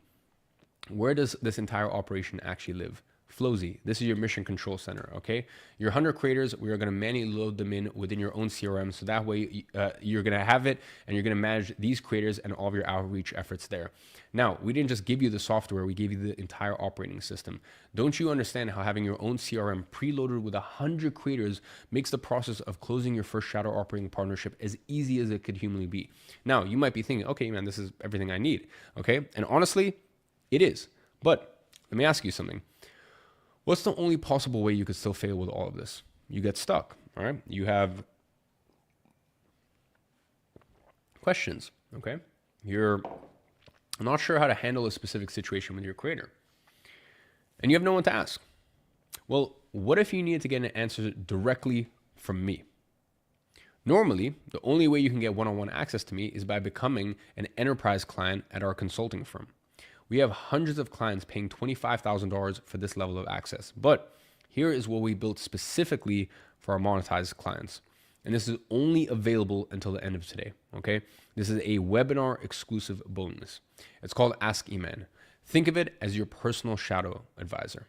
where does this entire operation actually live? Flowsy, this is your mission control center, okay? Your 100 creators, we are gonna manually load them in within your own CRM, so that way you're gonna have it and you're gonna manage these creators and all of your outreach efforts there. Now, we didn't just give you the software, we gave you the entire operating system. Don't you understand how having your own CRM preloaded with 100 creators makes the process of closing your first shadow operating partnership as easy as it could humanly be? Now, you might be thinking, okay, man, this is everything I need, okay? And honestly, it is. But let me ask you something. What's the only possible way you could still fail with all of this? You get stuck, all right? You have questions, okay? You're not sure how to handle a specific situation with your creator, and you have no one to ask. Well, what if you needed to get an answer directly from me? Normally, the only way you can get one-on-one access to me is by becoming an enterprise client at our consulting firm. We have hundreds of clients paying $25,000 for this level of access. But here is what we built specifically for our monetized clients. And this is only available until the end of today, okay? This is a webinar exclusive bonus. It's called Ask Iman. Think of it as your personal shadow advisor.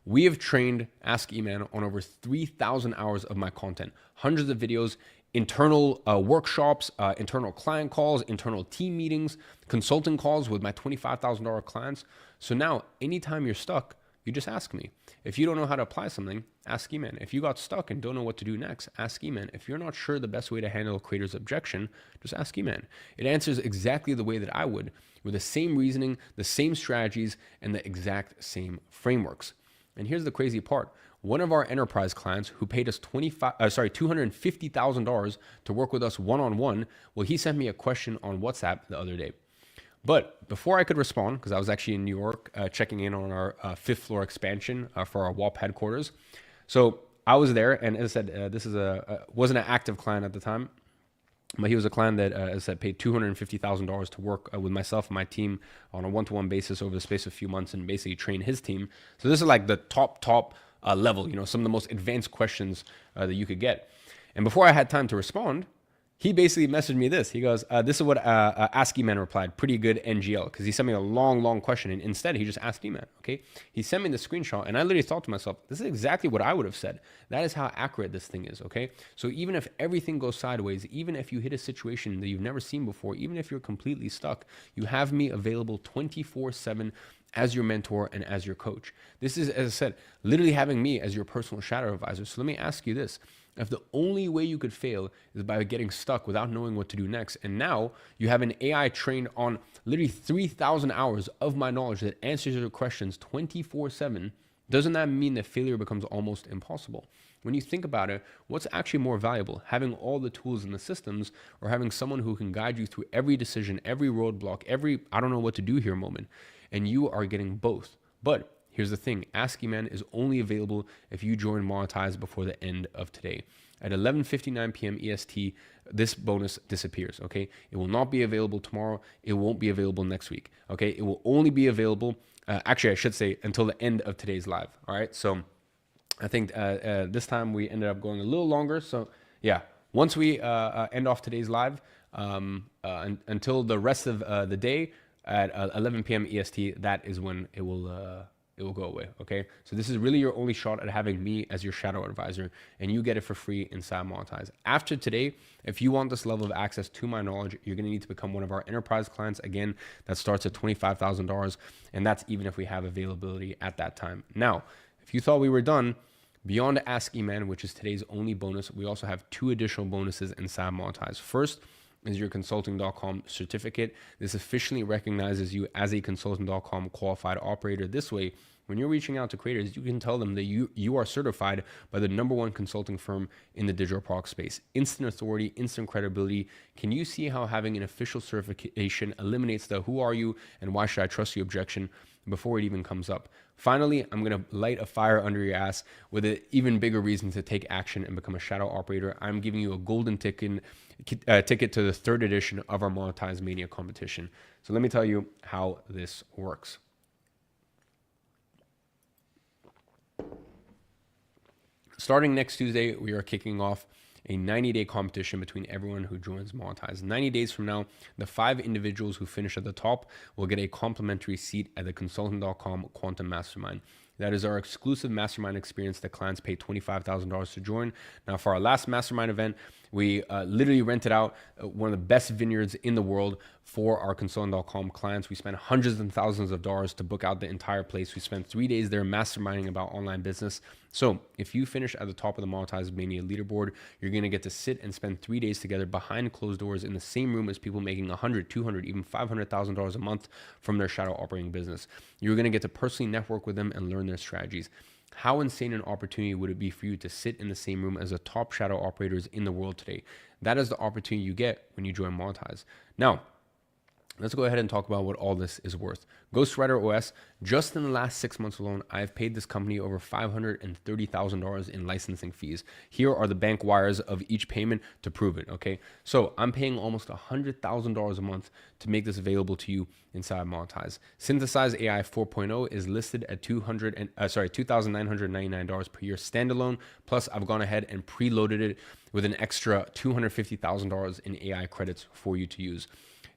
We have trained Ask Iman on over 3,000 hours of my content, hundreds of videos, internal workshops, internal client calls, internal team meetings, consulting calls with my $25,000 clients. So now, anytime you're stuck, you just ask me. If you don't know how to apply something, ask Iman. If you got stuck and don't know what to do next, ask Iman. If you're not sure the best way to handle a creator's objection, just ask Iman. It answers exactly the way that I would, with the same reasoning, the same strategies, and the exact same frameworks. And here's the crazy part. One of our enterprise clients who paid us $250,000 to work with us one-on-one, well, he sent me a question on WhatsApp the other day. But before I could respond, because I was actually in New York checking in on our fifth floor expansion for our WAP headquarters. So I was there, and as I said, this is wasn't an active client at the time, but he was a client that, as I said, paid $250,000 to work with myself and my team on a one-to-one basis over the space of a few months and basically train his team. So this is like the top level, you know, some of the most advanced questions that you could get. And before I had time to respond, he basically messaged me this. He goes, this is what Ask Iman replied, pretty good NGL, because he sent me a long question, and instead he just asked Iman, okay? He sent me the screenshot, and I literally thought to myself, this is exactly what I would have said. That is how accurate this thing is, okay? So even if everything goes sideways, even if you hit a situation that you've never seen before, even if you're completely stuck, you have me available 24/7 as your mentor and as your coach. This is, as I said, literally having me as your personal shadow advisor. So let me ask you this. If the only way you could fail is by getting stuck without knowing what to do next, and now you have an AI trained on literally 3,000 hours of my knowledge that answers your questions 24/7, Doesn't that mean that failure becomes almost impossible? When you think about it, what's actually more valuable? Having all the tools and the systems, or having someone who can guide you through every decision, every roadblock, every I don't know what to do here moment? And you are getting both. But here's the thing, Ask Iman is only available if you join Monetize before the end of today. At 11:59 p.m. EST, this bonus disappears, okay? It will not be available tomorrow. It won't be available next week, okay? It will only be available, actually, I should say, until the end of today's live, all right? So I think this time we ended up going a little longer. So yeah, once we end off today's live, until the rest of the day at 11 p.m. EST, that is when it will go away, okay? So this is really your only shot at having me as your shadow advisor, and you get it for free inside Monetize. After today, if you want this level of access to my knowledge, you're gonna need to become one of our enterprise clients. Again, that starts at $25,000, and that's even if we have availability at that time. Now, if you thought we were done, beyond Ask Iman, which is today's only bonus, we also have 2 additional bonuses inside Monetize. First is your consulting.com certificate. This officially recognizes you as a consulting.com qualified operator. This way, when you're reaching out to creators, you can tell them that you are certified by the #1 consulting firm in the digital product space. Instant authority, instant credibility. Can you see how having an official certification eliminates the who are you and why should I trust you objection before it even comes up? Finally, I'm going to light a fire under your ass with an even bigger reason to take action and become a shadow operator. I'm giving you a golden ticket to the 3rd edition of our Monetize Mania competition. So let me tell you how this works. Starting next Tuesday, we are kicking off a 90-day competition between everyone who joins Monetize. 90 days from now, the 5 individuals who finish at the top will get a complimentary seat at the consultant.com Quantum Mastermind. That is our exclusive mastermind experience that clients pay $25,000 to join. Now, for our last mastermind event, we literally rented out one of the best vineyards in the world for our consultant.com clients. We spent hundreds and thousands of dollars to book out the entire place. We spent 3 days there masterminding about online business. So if you finish at the top of the Monetize Mania leaderboard, you're going to get to sit and spend 3 days together behind closed doors in the same room as people making $100, $200, even $500,000 a month from their shadow operating business. You're going to get to personally network with them and learn their strategies. How insane an opportunity would it be for you to sit in the same room as the top shadow operators in the world today? That is the opportunity you get when you join Monetize. Now, let's go ahead and talk about what all this is worth. Ghostwriter OS, just in the last 6 months alone, I've paid this company over $530,000 in licensing fees. Here are the bank wires of each payment to prove it, okay? So I'm paying almost $100,000 a month to make this available to you inside Monetize. Synthesize AI 4.0 is listed at $2,999 per year standalone. Plus, I've gone ahead and preloaded it with an extra $250,000 in AI credits for you to use.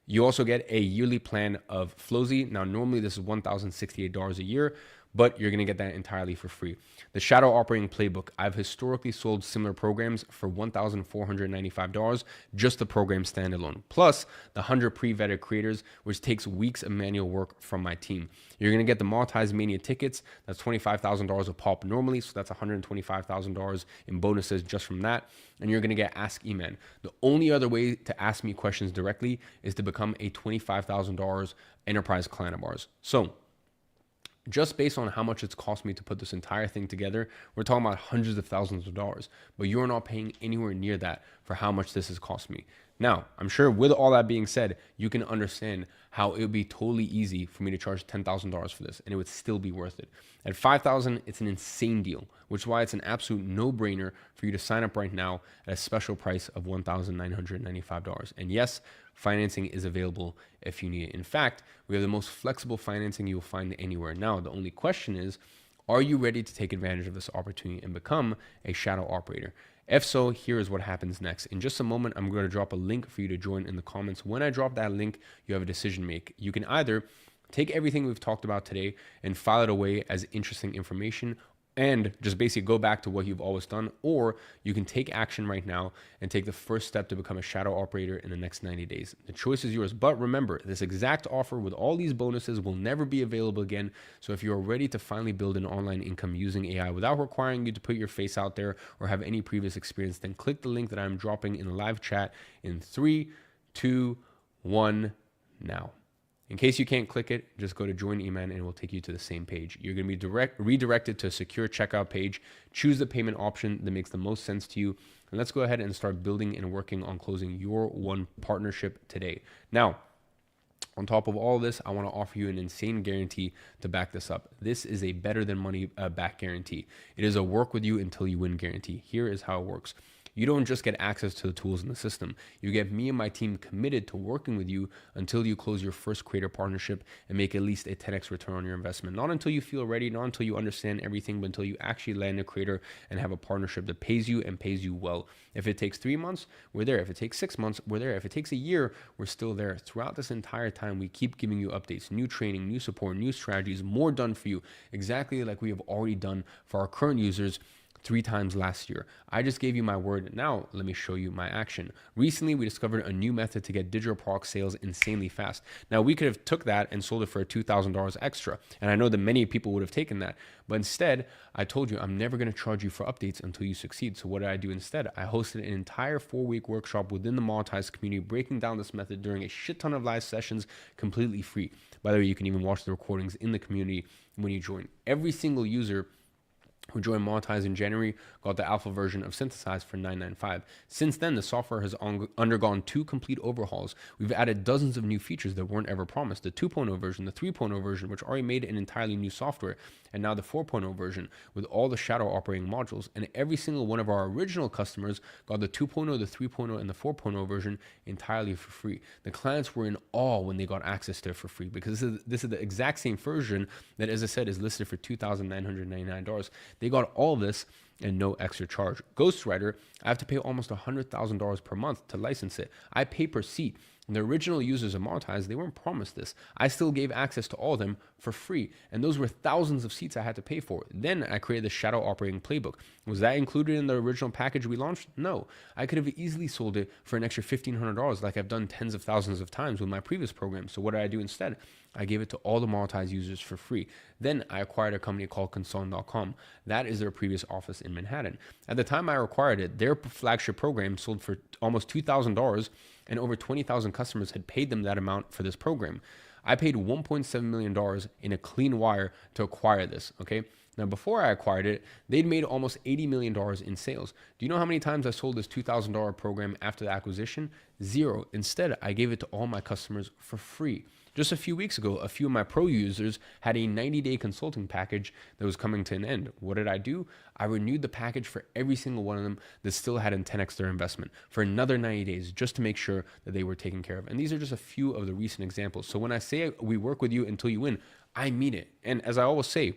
You also get a yearly plan of Flozy. Now, normally this is $1,068 a year, but you're going to get that entirely for free. The Shadow Operating Playbook. I've historically sold similar programs for $1,495, just the program standalone, plus the 100 pre-vetted creators, which takes weeks of manual work from my team. You're going to get the Monetize Mania tickets. That's $25,000 a pop normally, so that's $125,000 in bonuses just from that. And you're going to get Ask Iman. The only other way to ask me questions directly is to become a $25,000 enterprise client of ours. So just based on how much it's cost me to put this entire thing together, we're talking about hundreds of thousands of dollars, but you're not paying anywhere near that for how much this has cost me. Now, I'm sure with all that being said, you can understand how it would be totally easy for me to charge $10,000 for this, and it would still be worth it. At $5,000, it's an insane deal, which is why it's an absolute no-brainer for you to sign up right now at a special price of $1,995. And yes, financing is available if you need it. In fact, we have the most flexible financing you'll find anywhere. Now, the only question is, are you ready to take advantage of this opportunity and become a shadow operator? If so, here is what happens next. In just a moment, I'm going to drop a link for you to join in the comments. When I drop that link, you have a decision to make. You can either take everything we've talked about today and file it away as interesting information, and just basically go back to what you've always done, or you can take action right now and take the first step to become a shadow operator in the next 90 days. The choice is yours, but remember, this exact offer with all these bonuses will never be available again. So if you're ready to finally build an online income using AI without requiring you to put your face out there or have any previous experience, then click the link that I'm dropping in the live chat in 3, 2, 1, now. In case you can't click it, just go to Join Iman and it will take you to the same page. You're going to be redirected to a secure checkout page. Choose the payment option that makes the most sense to you. And let's go ahead and start building and working on closing your one partnership today. Now, on top of all this, I want to offer you an insane guarantee to back this up. This is a better than money back guarantee. It is a work with you until you win guarantee. Here is how it works. You don't just get access to the tools in the system. You get me and my team committed to working with you until you close your first creator partnership and make at least a 10x return on your investment. Not until you feel ready, not until you understand everything, but until you actually land a creator and have a partnership that pays you and pays you well. If it takes 3 months, we're there. If it takes 6 months, we're there. If it takes a year, we're still there. Throughout this entire time, we keep giving you updates, new training, new support, new strategies, more done for you, exactly like we have already done for our current users 3 times last year. I just gave you my word. Now let me show you my action. Recently, we discovered a new method to get digital product sales insanely fast. Now we could have took that and sold it for $2,000 extra. And I know that many people would have taken that, but instead I told you, I'm never going to charge you for updates until you succeed. So what did I do instead? I hosted an entire 4-week workshop within the monetized community, breaking down this method during a shit ton of live sessions, completely free. By the way, you can even watch the recordings in the community when you join. Every single user who joined Monetize in January got the alpha version of Synthesize for $9.95. Since then, the software has undergone 2 complete overhauls. We've added dozens of new features that weren't ever promised. The 2.0 version, the 3.0 version, which already made an entirely new software, and now the 4.0 version with all the shadow operating modules. And every single one of our original customers got the 2.0, the 3.0, and the 4.0 version entirely for free. The clients were in awe when they got access to it for free, because this is the exact same version that, as I said, is listed for $2,999. They got all this and no extra charge. Ghostwriter, I have to pay almost $100,000 per month to license it. I pay per seat. And the original users of Monetize, they weren't promised this. I still gave access to all of them for free. And those were thousands of seats I had to pay for. Then I created the shadow operating playbook. Was that included in the original package we launched? No. I could have easily sold it for an extra $1,500 like I've done tens of thousands of times with my previous program. So what did I do instead? I gave it to all the Monetize users for free. Then I acquired a company called Consultant.com. That is their previous office in Manhattan. At the time I acquired it, their flagship program sold for almost $2,000, and over 20,000 customers had paid them that amount for this program. I paid $1.7 million in a clean wire to acquire this, okay? Now, before I acquired it, they'd made almost $80 million in sales. Do you know how many times I sold this $2,000 program after the acquisition? 0. Instead, I gave it to all my customers for free. Just a few weeks ago, a few of my pro users had a 90-day consulting package that was coming to an end. What did I do? I renewed the package for every single one of them that still hadn't 10x their investment for another 90 days, just to make sure that they were taken care of. And these are just a few of the recent examples. So when I say we work with you until you win, I mean it. And as I always say,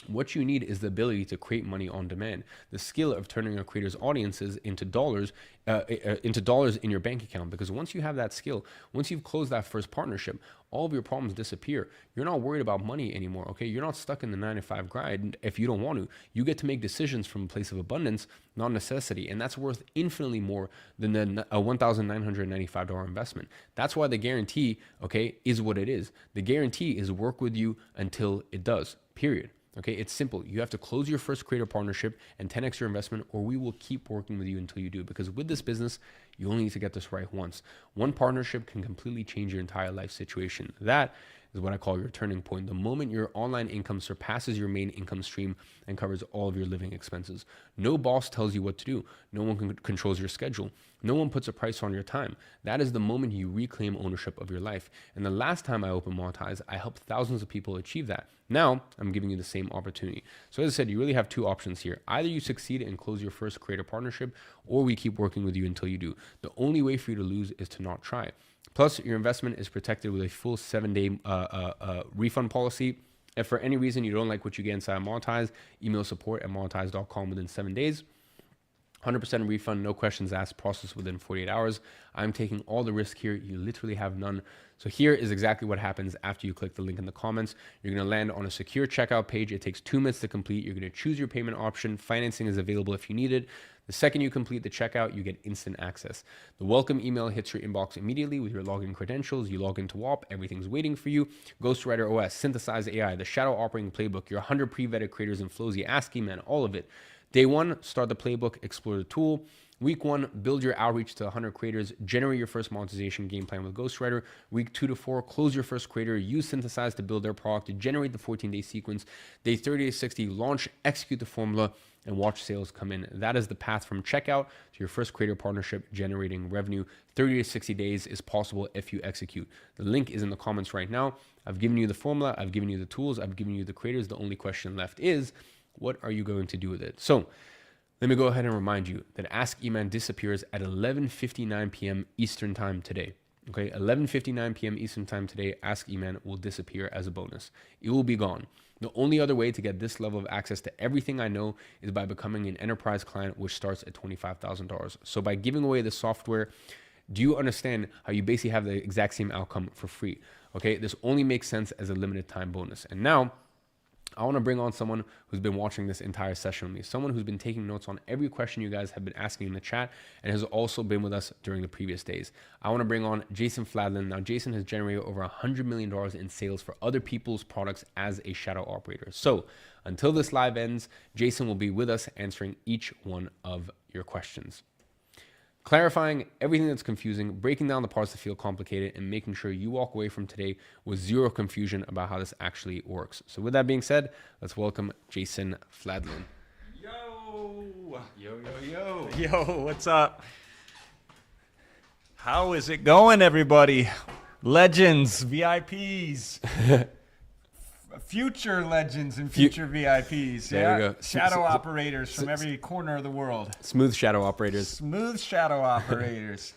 what you need is the ability to create money on demand, the skill of turning a creator's audiences into dollars in your bank account. Because once you have that skill, once you've closed that first partnership, all of your problems disappear. You're not worried about money anymore, okay? You're not stuck in the 9-to-5 grind if you don't want to. You get to make decisions from a place of abundance, not necessity. And that's worth infinitely more than a $1,995 investment. That's why the guarantee, okay, is what it is. The guarantee is work with you until it does, period. Okay, it's simple. You have to close your first creator partnership and 10x your investment, or we will keep working with you until you do. Because with this business, you only need to get this right once. One partnership can completely change your entire life situation. That is what I call your turning point. The moment your online income surpasses your main income stream and covers all of your living expenses. No boss tells you what to do. No one controls your schedule. No one puts a price on your time. That is the moment you reclaim ownership of your life. And the last time I opened Monetize, I helped thousands of people achieve that. Now I'm giving you the same opportunity. So as I said, you really have 2 options here. Either you succeed and close your first creator partnership, or we keep working with you until you do. The only way for you to lose is to not try. Plus, your investment is protected with a full 7-day refund policy. If for any reason you don't like what you get inside Monetize, email support@monetize.com within 7 days. 100% refund, no questions asked, process within 48 hours. I'm taking all the risk here. You literally have none. So here is exactly what happens after you click the link in the comments. You're going to land on a secure checkout page. It takes 2 minutes to complete. You're going to choose your payment option. Financing is available if you need it. The second you complete the checkout, you get instant access. The welcome email hits your inbox immediately with your login credentials. You log into WAP, everything's waiting for you. Ghostwriter OS, Synthesize AI, the shadow operating playbook, your 100 pre-vetted creators in Flozy, Ask Iman, all of it. Day 1, start the playbook, explore the tool. Week 1, build your outreach to 100 creators, generate your first monetization game plan with Ghostwriter. Week 2 to 4, close your first creator, use Synthesize to build their product, to generate the 14-day sequence. Day 30 to 60, launch, execute the formula, and watch sales come in. That is the path from checkout to your first creator partnership generating revenue. 30 to 60 days is possible if you execute. The link is in the comments right now. I've given you the formula, I've given you the tools, I've given you the creators. The only question left is, what are you going to do with it? So let me go ahead and remind you that Ask Iman disappears at 11:59 p.m. Eastern time today. Okay, 11:59 p.m. Eastern time today, Ask Iman will disappear as a bonus. It will be gone. The only other way to get this level of access to everything I know is by becoming an enterprise client, which starts at $25,000. So by giving away the software, do you understand how you basically have the exact same outcome for free? Okay, this only makes sense as a limited time bonus. And now, I want to bring on someone who's been watching this entire session with me, someone who's been taking notes on every question you guys have been asking in the chat and has also been with us during the previous days. I want to bring on Jason Fladlin. Now, Jason has generated over $100 million in sales for other people's products as a shadow operator. So until this live ends, Jason will be with us answering each one of your questions, clarifying everything that's confusing, breaking down the parts that feel complicated, and making sure you walk away from today with zero confusion about how this actually works. So with that being said, let's welcome Jason Fladlin. Yo, Yo. yo, what's up? How is it going, everybody? Legends, VIPs, future legends and future VIPs. There you go. Shadow operators from every corner of the world. Smooth shadow operators. Smooth shadow operators.